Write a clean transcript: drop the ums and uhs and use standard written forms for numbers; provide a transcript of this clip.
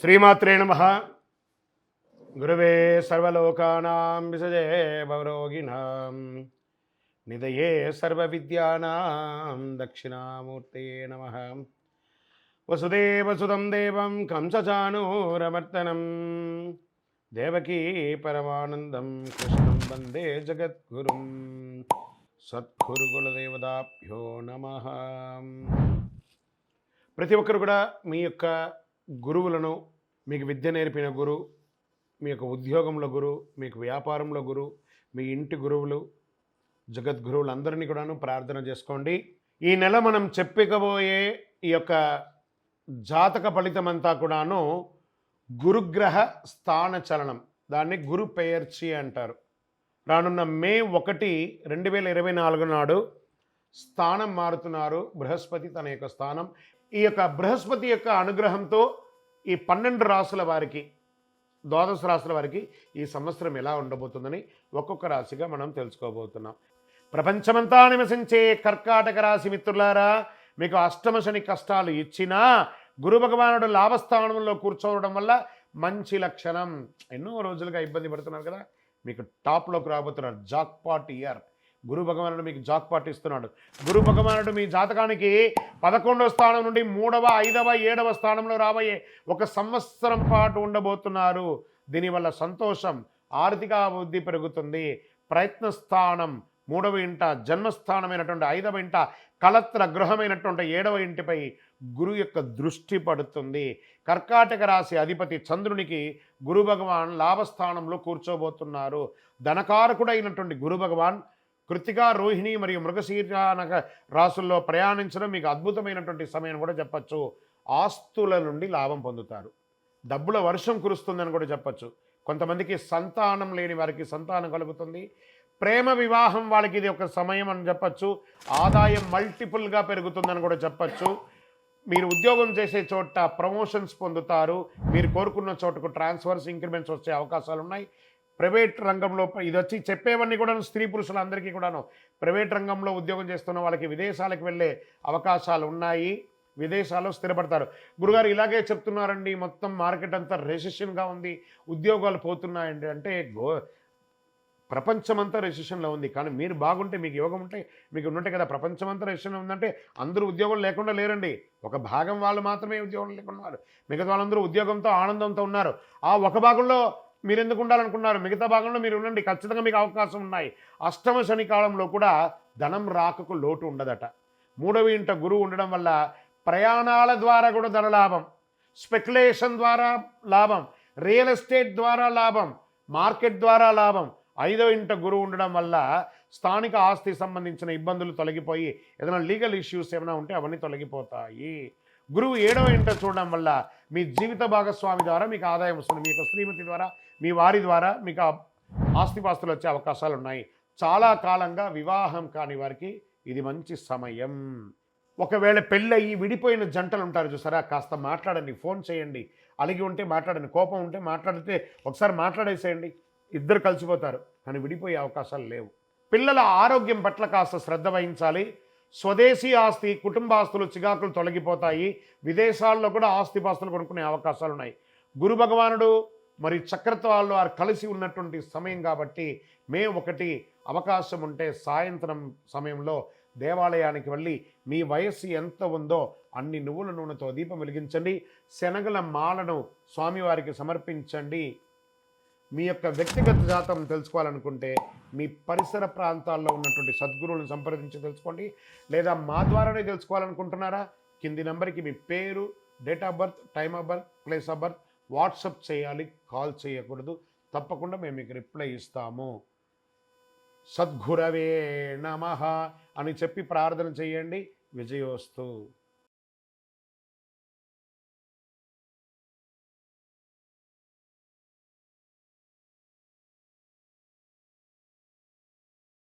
శ్రీమాత్రే నమః. గురవే సర్వలోకానాం విసజే భవరోగిణాం నిదయే సర్వవిద్యానాం దక్షిణామూర్తయే నమః. వసుదేవసుతం దేవం కంసచానూరమర్దనం దేవకీ పరమానందం కృష్ణం వందే జగద్గురుం. సద్గురుకులదేవతాభ్యో నమః. ప్రతి ఒక్కరు కూడా మీ యొక్క గురువులను, మీకు విద్య నేర్పిన గురు, మీ యొక్క ఉద్యోగంలో గురు, మీకు వ్యాపారంలో గురు, మీ ఇంటి గురువులు, జగద్గురువులు అందరినీ కూడాను ప్రార్థన చేసుకోండి. ఈ నెల మనం చెప్పుకోబోయే ఈ యొక్క జాతక ఫలితమంతా కూడాను గురుగ్రహ స్థాన చలనం, దాన్ని గురు పెయర్చి అంటారు. రానున్న మే 1, 2024 నాడు స్థానం మారుతున్నారు బృహస్పతి తన యొక్క స్థానం. ఈ యొక్క బృహస్పతి యొక్క అనుగ్రహంతో ఈ 12 రాసుల వారికి, 12 రాసుల వారికి ఈ సంవత్సరం ఎలా ఉండబోతుందని ఒక్కొక్క రాశిగా మనం తెలుసుకోబోతున్నాం. ప్రపంచమంతా నివసించే కర్కాటక రాశి మిత్రులారా, మీకు అష్టమ శని కష్టాలు ఇచ్చినా గురు భగవానుడు లాభస్థానంలో కూర్చోవడం వల్ల మంచి లక్షణం. ఎన్నో రోజులుగా ఇబ్బంది పడుతున్నారు కదా, మీకు టాప్లోకి రాబోతున్నారు. Jackpot year. గురు భగవానుడు మీకు జాక్పాట్ ఇస్తున్నాడు. గురు భగవానుడు మీ జాతకానికి 11వ స్థానం నుండి 3వ, 5వ, 7వ స్థానంలో రాబోయే ఒక సంవత్సరం పాటు ఉండబోతున్నారు. దీనివల్ల సంతోషం, ఆర్థిక అభివృద్ధి పెరుగుతుంది. ప్రయత్న స్థానం 3వ ఇంట, జన్మస్థానమైనటువంటి 5వ ఇంట, కలత్ర గృహమైనటువంటి 7వ ఇంటిపై గురు యొక్క దృష్టి పడుతుంది. కర్కాటక రాశి అధిపతి చంద్రునికి గురు భగవాన్ లాభస్థానంలో కూర్చోబోతున్నారు. ధనకారకుడైనటువంటి గురు భగవాన్ కృతికా, రోహిణి మరియు మృగశీర్ష రాసుల్లో ప్రయాణించడం మీకు అద్భుతమైనటువంటి సమయం కూడా చెప్పచ్చు. ఆస్తుల నుండి లాభం పొందుతారు. డబ్బుల వర్షం కురుస్తుందని కూడా చెప్పచ్చు. కొంతమందికి సంతానం లేని వారికి సంతానం కలుగుతుంది. ప్రేమ వివాహం వాళ్ళకి ఇది ఒక సమయం అని చెప్పచ్చు. ఆదాయం మల్టిపుల్గా పెరుగుతుందని కూడా చెప్పచ్చు. మీరు ఉద్యోగం చేసే చోట ప్రమోషన్స్ పొందుతారు. మీరు కోరుకున్న చోటకు ట్రాన్స్ఫర్స్, ఇంక్రిమెంట్స్ వచ్చే అవకాశాలు ఉన్నాయి. ప్రైవేట్ రంగంలో ఇది వచ్చి చెప్పేవన్నీ కూడా స్త్రీ పురుషులందరికీ కూడాను ప్రైవేట్ రంగంలో ఉద్యోగం చేస్తున్న వాళ్ళకి విదేశాలకు వెళ్ళే అవకాశాలు ఉన్నాయి. విదేశాల్లో స్థిరపడతారు. గురుగారు ఇలాగే చెప్తున్నారండి, మొత్తం మార్కెట్ అంతా రెసిషన్గా ఉంది, ఉద్యోగాలు పోతున్నాయండి అంటే ప్రపంచమంతా రెసిషన్లో ఉంది. కానీ మీరు బాగుంటే, మీకు యోగం ఉంటే, మీకు ఉన్నట్టే కదా. ప్రపంచమంతా రెసిషన్లో ఉందంటే అందరూ ఉద్యోగం లేకుండా లేరండి. ఒక భాగం వాళ్ళు మాత్రమే ఉద్యోగం లేకుండా ఉన్నారు. మిగతా వాళ్ళందరూ ఉద్యోగంతో ఆనందంతో ఉన్నారు. ఆ ఒక భాగంలో మీరు ఎందుకు ఉండాలనుకున్నారు, మిగతా భాగంలో మీరు ఉండండి. ఖచ్చితంగా మీకు అవకాశం ఉన్నాయి. అష్టమ శని కాలంలో కూడా ధనం రాకకు లోటు ఉండదట. 3వ ఇంట గురువు ఉండడం వల్ల ప్రయాణాల ద్వారా కూడా ధన లాభం, స్పెక్యులేషన్ ద్వారా లాభం, రియల్ ఎస్టేట్ ద్వారా లాభం, మార్కెట్ ద్వారా లాభం. 5వ ఇంట గురువు ఉండడం వల్ల స్థానిక ఆస్తి సంబంధించిన ఇబ్బందులు తొలగిపోయి ఏదైనా లీగల్ ఇష్యూస్ ఏమైనా ఉంటే అవన్నీ తొలగిపోతాయి. గురువు 7వ ఇంట చూడడం వల్ల మీ జీవిత భాగస్వామి ద్వారా మీకు ఆదాయం వస్తుంది. మీ యొక్క శ్రీమతి ద్వారా, మీ వారి ద్వారా మీకు ఆస్తిపాస్తులు వచ్చే అవకాశాలు ఉన్నాయి. చాలా కాలంగా వివాహం కాని వారికి ఇది మంచి సమయం. ఒకవేళ పెళ్ళయి విడిపోయిన జంటలు ఉంటారు చూసారా, కాస్త మాట్లాడండి, ఫోన్ చేయండి. అలిగి ఉంటే మాట్లాడండి, కోపం ఉంటే మాట్లాడితే ఒకసారి మాట్లాడేసేయండి, ఇద్దరు కలిసిపోతారు. కానీ విడిపోయే అవకాశాలు లేవు. పిల్లల ఆరోగ్యం పట్ల కాస్త శ్రద్ధ వహించాలి. స్వదేశీ ఆస్తి, కుటుంబాస్తులు, చికాకులు తొలగిపోతాయి. విదేశాల్లో కూడా ఆస్తిపాస్తులు కొనుక్కునే అవకాశాలు ఉన్నాయి. గురు భగవానుడు మరి చక్రత్వాల్లో వారు కలిసి ఉన్నటువంటి సమయం కాబట్టి మే 1 అవకాశం ఉంటే సాయంత్రం సమయంలో దేవాలయానికి వెళ్ళి మీ వయస్సు ఎంత ఉందో అన్ని నువ్వుల నూనెతో దీపం వెలిగించండి. శనగల మాలను స్వామివారికి సమర్పించండి. మీ యొక్క వ్యక్తిగత జాతకం తెలుసుకోవాలనుకుంటే మీ పరిసర ప్రాంతాల్లో ఉన్నటువంటి సద్గురువులను సంప్రదించి తెలుసుకోండి. లేదా మా ద్వారానే తెలుసుకోవాలనుకుంటున్నారా, కింది నెంబర్కి మీ పేరు, date of birth, time of birth, place of birth WhatsApp చేయాలి, కాల్ చేయకూడదు. తప్పకుండా మేము మీకు రిప్లై ఇస్తాము. సద్గురవే నమః అని చెప్పి ప్రార్థన చేయండి. విజయోస్తు.